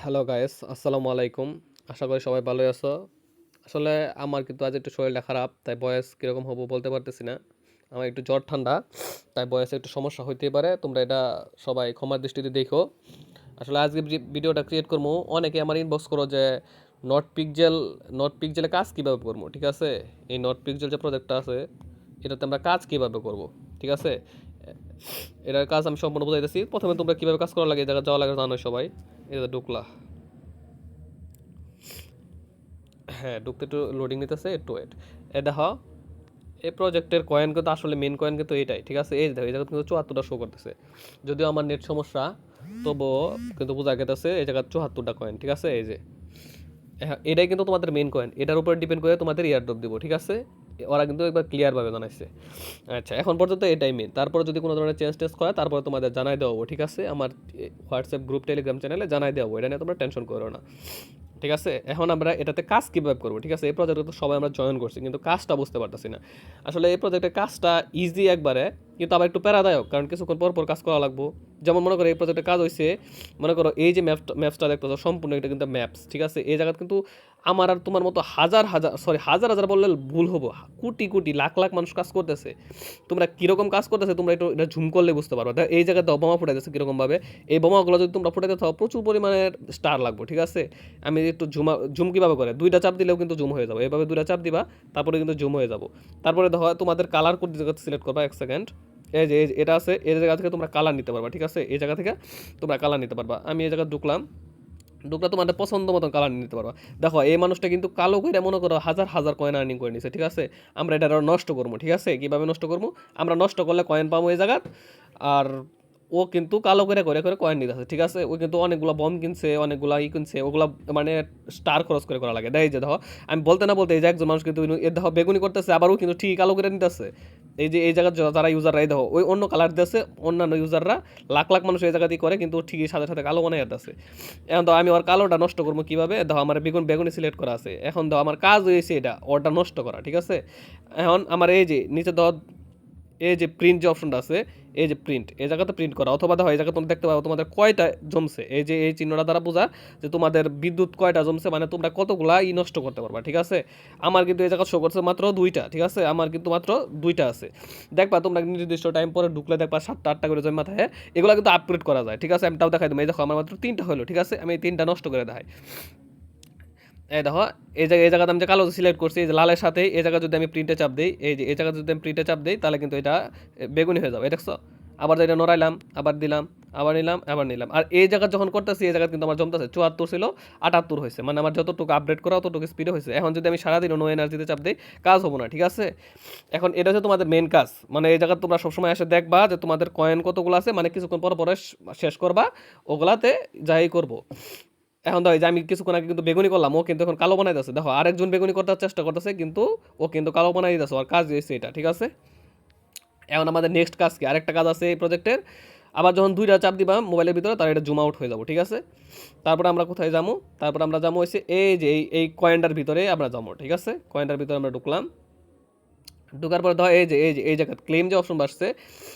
Hello guys, আসসালামু আলাইকুম। আশা করি সবাই ভালোই আছো। আসলে আমার কিন্তু আজ একটু শরীরটা খারাপ, তাই ভয়েস কীরকম হবো বলতে পারতেছি না। আমার একটু জ্বর ঠান্ডা, তাই ভয়েসে একটু সমস্যা হইতেই পারে। তোমরা এটা সবাই ক্ষমার দৃষ্টিতে দেখো। আসলে আজকে ভিডিওটা ক্রিয়েট করবো, অনেকে আমার ইনবক্স করো যে নট পিকজেল নট পিকজেলে কাজ কীভাবে করবো, ঠিক আছে? এই নট পিকজেল যে প্রজেক্টটা আছে, এটাতে আমরা কাজ কীভাবে করব, ঠিক আছে? এটার কাজ আমি সম্পূর্ণ বোঝাইতেছি। প্রথমে তোমরা কীভাবে কাজ করা লাগে, এই জায়গায় যাওয়া লাগে জানো সবাই। এটা ঢুকলা, হ্যাঁ ঢুকতে একটু লোডিং নিতেছে, একটু ওয়েট। এ দেখো, এই প্রজেক্টের কয়েন কিন্তু আসলে মেন কয়েন কিন্তু এইটাই, ঠিক আছে? এই দেখো, এই জায়গা কিন্তু 74টা শো করতেছে। যদিও আমার নেট সমস্যা, তবুও কিন্তু বোঝা গেতেছে এই জায়গায় 74টা কয়েন, ঠিক আছে? এই যে হ্যাঁ, এটাই কিন্তু তোমাদের মেন কয়েন। এটার উপর ডিপেন্ড করে তোমাদের ইয়ারড্রপ দিব, ঠিক আছে? ওরা কিন্তু একবার ক্লিয়ারভাবে জানাইছে। আচ্ছা, এখন পর্যন্ত এটাই মেন। তারপরে যদি কোনো ধরনের চেঞ্জ টেস্ট করে, তারপরে তোমাদের জানাই দেওয়া হবো, ঠিক আছে? আমার হোয়াটসঅ্যাপ গ্রুপ, টেলিগ্রাম চ্যানেলে জানাই দেওয়া হবো। এটা নিয়ে তোমরা টেনশন করো না, ঠিক আছে? এখন আমরা এটাতে কাজ কীভাবে করবো, ঠিক আছে? এই প্রজেক্টে তো সবাই আমরা জয়েন করছি, কিন্তু কাজটা বুঝতে পারতেছি না। আসলে এই প্রজেক্টের কাজটা ইজি একবারে, কিন্তু আবার একটু প্যারাদায়ক, কারণ কিছুক্ষণ পর পর কাজ করা লাগবো। যেমন মনে করো এই প্রজেক্টের কাজ হয়েছে, মনে করো এই যে ম্যাপসটা দেখতেছো, সম্পূর্ণ এটা কিন্তু ম্যাপস, ঠিক আছে? এই জায়গায় কিন্তু আমার আর তোমার মতো হাজার হাজার, সরি হাজার হাজার বললে ভুল হবো, কোটি কোটি লাখ লাখ মানুষ কাজ করতেছে। তোমরা কীরকম কাজ করতেছে তোমরা একটু এটা ঝুম করলে বুঝতে পারবে। এই জায়গায় দাও বোমা ফুটাইতেছে কীরকমভাবে। এই বোমাগুলো যদি তোমরা ফুটাইতে থাকো, প্রচুর পরিমাণের স্টার লাগবে, ঠিক আছে? আমি একটু ঝুম কীভাবে করে, দুইটা চাপ দিলেও কিন্তু জুম হয়ে যাবে। এভাবে দুইটা চাপ দিবা, তারপরে কিন্তু জুম হয়ে যাবো। তারপরে দেখো তোমাদের কালার কোড সিলেক্ট করবা, এক সেকেন্ড। এই যে এটা আছে, এই জায়গা থেকে তোমরা কালার নিতে পারবা, ঠিক আছে? এই জায়গা থেকে তোমরা কালার নিতে পারবা। আমি এই জায়গায় ঢুকলাম, তোমাদের পছন্দ মতন কালার নিতে পারবা। দেখো এই মানুষটা কিন্তু কালো করে মনে করো হাজার হাজার কয়েন আর্নিং করে নিছে, ঠিক আছে? আমরা এটা আরও নষ্ট করবো, ঠিক আছে? কীভাবে নষ্ট করবো? আমরা নষ্ট করলে কয়েন পাবো এই জায়গায়। আর ও কিন্তু কালো করে করে করে কয়েন নিতে আছে, ঠিক আছে? ও কিন্তু অনেকগুলো বম কিনছে, অনেকগুলো কিনছে, ওগুলো মানে স্টার খরচ করে করা লাগে। দেয় যে দেখো, আমি বলতে না বলতে এই যে একজন মানুষ কিন্তু এর দেখো বেগুনি করতেছে, আবারও কিন্তু ঠিক কালো করে নিতেছে। এই যে এই জায়গার যারা ইউজাররা, এই দেখো ওই অন্য কালার দিতেছে, অন্যান্য ইউজাররা লাখ লাখ মানুষ এই জায়গাতেই করে, কিন্তু ঠিকই সাথে সাথে কালো বানাই দিতেছে। এখন তো আমি ওর কালোটা নষ্ট করবো কীভাবে? দেখো আমার বেগুনি সিলেক্ট করা আছে। এখন দেখো আমার কাজ হয়েছে এটা ওটা নষ্ট করা, ঠিক আছে? এখন আমার এই যে নিচে ধর, এই যে প্রিন্ট যে অপশনটা আছে, এই যে প্রিন্ট, এই জায়গাতে প্রিন্ট করা, অথবা দেখো এই জায়গায় তোমরা দেখতে পাবো তোমাদের কয়টা জমছে। এই যে এই চিহ্নটা দ্বারা বোঝা যে তোমাদের বিদ্যুৎ কয়টা জমছে, মানে তোমরা কতগুলা নষ্ট করতে পারবা, ঠিক আছে? আমার কিন্তু এই জায়গা শো করছে মাত্র দুইটা, ঠিক আছে? আমার কিন্তু মাত্র দুইটা আছে। দেখবা তোমরা নির্দিষ্ট টাইম পরে ঢুকলে দেখবা 7টা 8টা করে জমা থাকে। এগুলো কিন্তু আপগ্রেড করা যায়, ঠিক আছে? আমি তাও দেখাই দেবো। এই দেখো আমার মাত্র 3টা হলো, ঠিক আছে? আমি এই 3টা নষ্ট করে দেখাই। এই দেখো, এই জায়গাতে আমি যে কালো সিলেক্ট করছি, এই যে লালের সাথে এই জায়গা যদি আমি প্রিন্টে চাপ দিই, এই যে এই জায়গা যদি আমি প্রিন্টে চাপ দিই, তাহলে কিন্তু এটা বেগুনি হয়ে যাবে, এই দেখছো? আবার এটা নড়াইলাম, আবার দিলাম, আবার নিলাম, আবার নিলাম। আর এই জায়গা যখন করতেছি, এই জায়গা কিন্তু আমার জমতেছে 74 ছিল, 78 হয়েছে, মানে আমার যতটুকু আপডেট করা ততটুকু স্পিডে হয়েছে। এখন যদি আমি সারাদিন নো এনার্জিতে চাপ দিই, কাজ হবো না, ঠিক আছে? এখন এটা হচ্ছে তোমাদের মেন কাজ। মানে এই জায়গা তোমরা সবসময় এসে দেখবা যে তোমাদের কয়েন কতগুলো আছে, মানে কিছুক্ষণ পর পরে শেষ করবা, ওগুলাতে যাই করবো। এখন দেখো এই যে আমি কিছুক্ষণ আগে কিন্তু বেগুনি করলাম, ও কিন্তু এখন কালো বানাই দিচ্ছে। দেখো আরেকজন বেগুনি করতে চেষ্টা করতেছে, কিন্তু ও কিন্তু কালো বানাই দিতেছে। আর কাজ দিয়েছে এটা, ঠিক আছে? এখন আমাদের নেক্সট কাজ কি, আরেকটা কাজ আছে এই প্রজেক্টের। আবার যখন দুইটা চাপ দিবা মোবাইলের ভিতরে, তার এটা জুম আউট হয়ে যাবো, ঠিক আছে? তারপরে আমরা কোথায় যাবো? তারপরে আমরা যাবো হচ্ছে এই যে এই কয়েনটার ভিতরে আমরা যাবো, ঠিক আছে? কয়েনটার ভিতরে আমরা ঢুকলাম। ঢোকার পর ধর এই জায়গায় ক্লেম যে অপশন বাসছে,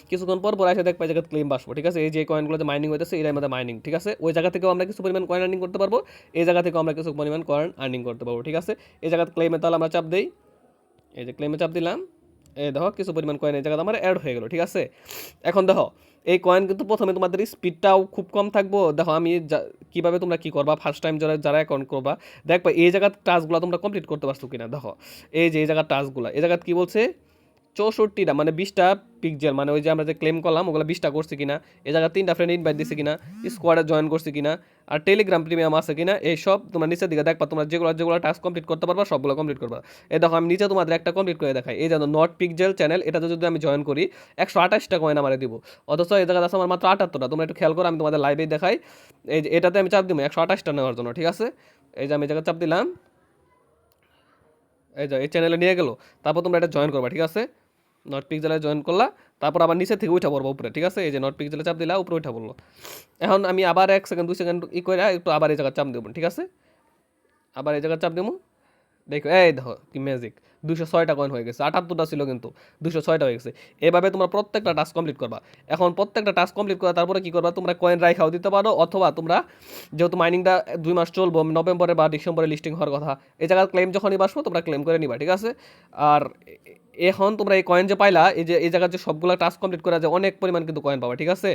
কিছুক্ষণ পর পর এসে দেখবা এই জায়গায় ক্লেম বাসবো, ঠিক আছে? এই যে কয়েনগুলো যে মাইনিং হইতেছে, এর মধ্যে মাইনিং, ঠিক আছে? ওই জায়গা থেকেও আমরা কিছু পরিমাণ কয়েন আর্নিং করতে পারবো, এই জায়গা থেকেও আমরা কিছু পরিমাণ কয়েন আর্নিং করতে পারবো, ঠিক আছে? এই জায়গায় ক্লেমে তাহলে আমরা চাপ দিই, এই যে ক্লেমে চাপ দিলাম। এই দেখো কিছু পরিমাণ কয়েন এই জায়গাতে আমার অ্যাড হয়ে গেলো, ঠিক আছে? এখন দেখো এই কয়েন কিন্তু প্রথমে তোমাদের স্পিডটাও খুব কম থাকবো। দেখো আমি কীভাবে তোমরা কী করবা, ফার্স্ট টাইম যারা যারা অ্যাকাউন্ট করবা, দেখবা এই জায়গার টাস্কগুলো তোমরা কমপ্লিট করতে পারছো কিনা। দেখো এই যে এই জায়গার টাস্কগুলো, এই জায়গায় কী বলছে, 64টা মানে 20টা পিকজেল, মানে ওই যে আমরা যে ক্লেম করলাম ওগুলো 20টা করছি কিনা, এই জায়গায় 3টা ফ্রেন্ড ইনভাইট দিছি কিনা, স্কোয়াডে জয়েন করছি কিনা, আর টেলিগ্রাম প্রিমিয়াম আছে কিনা, এই সব তোমরা নিচের দিকে দেখবা। তোমরা যেগুলো যেগুলো টাস্ক কমপ্লিট করতে পারবা সবগুলো কমপ্লিট করবা। এই দেখো আমি নিচে তোমাদের একটা কমপ্লিট করে দেখাই। এই যেন নট পিকজেল চ্যানেল, এটাতে যদি আমি জয়েন করি 128টা কয়েন আমার দিব, অথচ এই জায়গায় আছে আমার মাত্র 78টা। তোমরা একটু খেয়াল করো, আমি তোমাদের লাইভেই দেখাই। এই যে এটাতে আমি চাপ দিব 128টা নেওয়ার জন্য, ঠিক আছে? এই যে আমি এই জায়গায় চাপ দিলাম, এই যে এই চ্যানেলে নিয়ে গেলো। তারপর তোমরা এটা জয়েন করবা, ঠিক আছে? নট পিক্সেলে জয়েন করলা, তারপর আবার নিচে থেকে উঠা পড়বো উপরে, ঠিক আছে? এই যে নট পিক্সেলে চাপ দিলা, উপরে উঠা পড়লো। এখন আমি আবার 1 সেকেন্ড 2 সেকেন্ড করে একটু আবার এই জায়গায় চাপ দেবো, ঠিক আছে? আবার এই জায়গায় চাপ দেবো, দেখো এই দেখো কি ম্যাজিক, 206টা কয়েন হয়ে গেছে, 78টা ছিল কিন্তু 206টা হয়ে গেছে। এভাবে তোমরা প্রত্যেকটা টাস্ক কমপ্লিট করবা। এখন প্রত্যেকটা টাস্ক কমপ্লিট করা তারপরে কি করবা, তোমরা কয়েন রাইখাও দিতে পারো, অথবা তোমরা যেহেতু মাইনিংটা 2 মাস চলবো, নভেম্বরে বা ডিসেম্বরে লিস্টিং হওয়ার কথা, এই জায়গায় ক্লেম যখনই বাসবো তোমরা ক্লেম করে নিবা, ঠিক আছে। আর এখন তোমরা এই কয়েন যে পাইলা, এই যে এই জায়গার যে সবগুলা টাস্ক কমপ্লিট করা যায় অনেক পরিমাণ কিন্তু কয়েন পাবা, ঠিক আছে।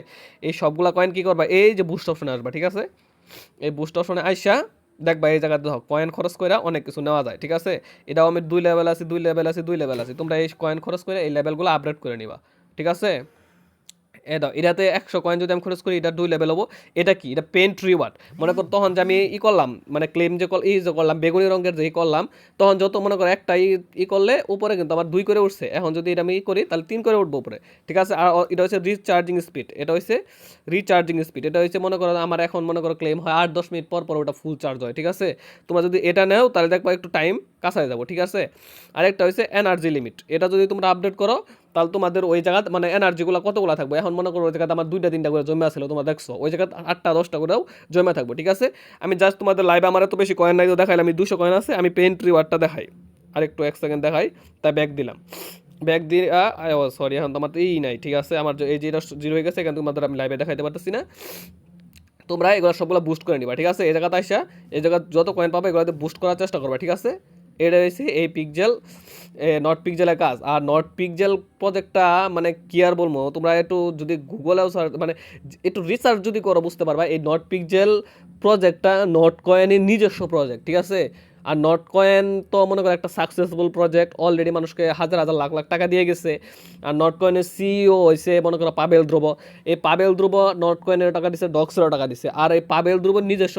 এই সবগুলা কয়েন কি করবা, এই যে বুস্ট অপশনে আসবা, ঠিক আছে। এই বুস্ট অপশনে আইসা দেখবা এই জায়গায় দেখো কয়েন খরচ করে অনেক কিছু নেওয়া যায়, ঠিক আছে। এটাও আমি 2 লেভেল আছে, 2 লেভেল আছে, 2 লেভেল আছে, তোমরা এই কয়েন খরচ করে এই লেভেলগুলো আপডেট করে নিবা, ঠিক আছে। এ দাও, এটাতে 100 কয়েন যদি আমি খরচ করি এটা 2 লেভেল হবো। এটা কি, এটা পেন্ট রিওয়ার্ড। মনে করো তখন যে আমি করলাম, মানে ক্লেম যে যে করলাম বেগুনি রঙের যে করলাম, তখন যত মনে করো একটা করলে উপরে কিন্তু আমার 2 করে উঠছে। এখন যদি এটা আমি করি তাহলে 3 করে উঠবো উপরে, ঠিক আছে। আর এটা হচ্ছে রিচার্জিং স্পিড, এটা হচ্ছে রিচার্জিং স্পিড, এটা হচ্ছে মনে করো আমার এখন মনে করো ক্লেম হয় 8-10 মিনিট পর পর ওটা ফুল চার্জ হয়, ঠিক আছে। তোমরা যদি এটা নেও তাহলে দেখবা একটু টাইম কাছায় যাবো, ঠিক আছে। আরেকটা হচ্ছে এনার্জি লিমিট, এটা যদি তোমরা আপডেট করো তাহলে তোমাদের ওই জায়গা মানে এনার্জিগুলো কতগুলো থাকবে। এখন মনে করো ওই জায়গাতে আমার 2টা 3টা করে জমে আসছিল, তোমরা দেখছো ওই জায়গায় 8টা 10টা করেও জমে থাকবো, ঠিক আছে। আমি জাস্ট তোমাদের লাইভে আমার এত বেশি কয়েন নাই তো দেখাইলাম, আমি 200 কয়েন আছে, আমি পেন্ট রিওয়ার্ডটা দেখাই আরেকটু 1 সেকেন্ড দেখাই, তাই ব্যাক দিলাম। ব্যাক দিয়ে সরি এখন তো আমার তো নাই, ঠিক আছে। আমার এই যেটা 0 হয়ে গেছে, এখান তোমাদের আমি লাইভে দেখাইতে পারতেছি না। তোমরা এগুলো সবগুলো বুস্ট করে নিবা, ঠিক আছে। এই জায়গাতে আসা এই জায়গা যত কয়েন পাবে এগুলোতে বুস্ট করার চেষ্টা করবা, ঠিক আছে। এটা হয়েছে এই পিকজেল, নট পিকজেলের কাজ। আর নট পিকজেল প্রজেক্টটা মানে কি আর বলবো, তোমরা একটু যদি গুগলেও সার্চ মানে একটু রিসার্চ যদি করো বুঝতে পারবা এই নট পিকজেল প্রজেক্টটা নট কয়েনের নিজস্ব প্রজেক্ট, ঠিক আছে। আর নট কয়েন তো মনে করো একটা সাকসেসফুল প্রজেক্ট, অলরেডি মানুষকে হাজার হাজার লাখ লাখ টাকা দিয়ে গেছে। আর নট কয়েনের সিইও হয়েছে মনে করো পাবেল ধ্রুব। এই পাবেল ধ্রুব নট কয়েনের টাকা দিচ্ছে, ডক্সেরও টাকা দিচ্ছে। আর এই পাবেল ধ্রুবের নিজস্ব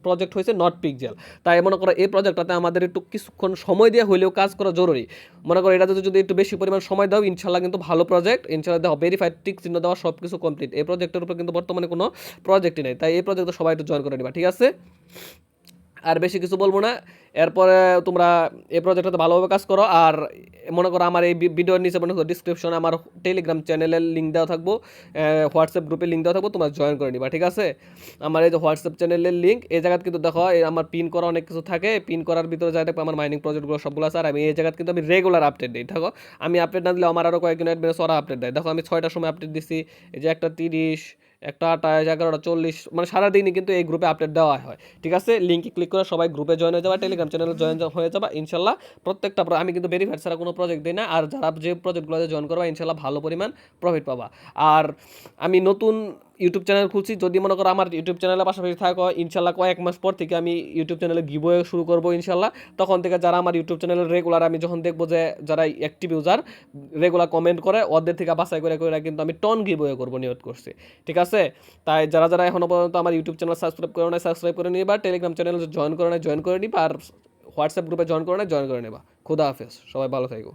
প্রজেক্ট হয়েছে নট পিকজেল। তাই মনে করো এই প্রজেক্টটাতে আমাদের একটু কিছুক্ষণ সময় দিয়ে হলেও কাজ করা জরুরি। মনে করো এটাতে যদি একটু বেশি পরিমাণ সময় দাও ইনশাল্লাহ কিন্তু ভালো প্রজেক্ট, ইনশাল্লাহ দেখো ভেরিফাইড টিক চিহ্ন দেওয়া সব কিছু কমপ্লিট। এই প্রজেক্টের উপর কিন্তু বর্তমানে কোনো প্রজেক্টই নেই, তাই এই প্রজেক্টে সবাই একটু জয়েন করে নিবা, ঠিক আছে। আর বেশি কিছু বলবো না। এরপরে তোমরা এই প্রজেক্টটাতে ভালোভাবে কাজ করো। আর মনে করো আমার এই ভিডিওর নিচে মনে করো ডিসক্রিপশনে আমার টেলিগ্রাম চ্যানেলের লিঙ্ক দেওয়া থাকবো, হোয়াটসঅ্যাপ গ্রুপের লিঙ্ক দেওয়া থাকবো, তোমরা জয়েন করে নিবা, ঠিক আছে। আমার এই যে হোয়াটসঅ্যাপ চ্যানেলের লিঙ্ক এই জায়গায় কিন্তু দেখো আমার পিন করা অনেক কিছু থাকে, পিন করার ভিতরে যাই দেখবো আমার মাইনিং প্রজেক্টগুলো সবগুলো আছে। আর আমি এই জায়গায় কিন্তু আমি রেগুলার আপডেট দিই, দেখো আমি আপডেট না দিলে আমার আরও কয়েকজন অ্যাডমিন ওরা আপডেট দেয়। দেখো আমি 6টার সময় আপডেট দিচ্ছি, এই যে 1টা 30, 1টা28, 11টা 40, মানে সারাদিনই কিন্তু এই গ্রুপে আপডেট দেওয়া হয়, ঠিক আছে। লিঙ্কে ক্লিক করে সবাই গ্রুপে জয়েন হয়ে যাবা, টেলিগ্রাম চ্যানেলে জয়েন হয়ে যাবা ইনশাল্লাহ। প্রত্যেকটা আমি কিন্তু ভেরিফাইড ছাড়া কোনো প্রজেক্ট দিই না। আর যারা যে প্রজেক্টগুলোতে জয়েন করবা ইনশাল্লাহ ভালো পরিমাণ প্রফিট পাবা। আর আমি নতুন ইউটিউব চ্যানেল খুলছি, যদি মনে করো আমার ইউটিউব চ্যানেলের পাশাপাশি থাকো ইনশাল্লাহ কয়েক মাস পর থেকে আমি ইউটিউব চ্যানেলে গিভওয়ে শুরু করবো ইনশাল্লাহ। তখন থেকে যারা আমার ইউটিউব চ্যানেলের রেগুলার, আমি যখন দেখবো যে যারা অ্যাক্টিভ ইউজার রেগুলার কমেন্ট করে ওদের থেকে বাছাই করে করে কিন্তু আমি টন গিভওয়ে করবো নিয়ত করছি, ঠিক আছে। তাই যারা যারা এখনো পর্যন্ত আমার ইউটিউব চ্যানেল সাবস্ক্রাইব করে নেয় সাবস্ক্রাইব করে নিবা, টেলিগ্রাম চ্যানেল জয়েন করে নেয় জয়েন করে নিবা, আর হোয়াটসঅ্যাপ গ্রুপে জয়েন করে নেয় জয়েন করে নেবা। খুদা হাফেজ, সবাই ভালো থাকো।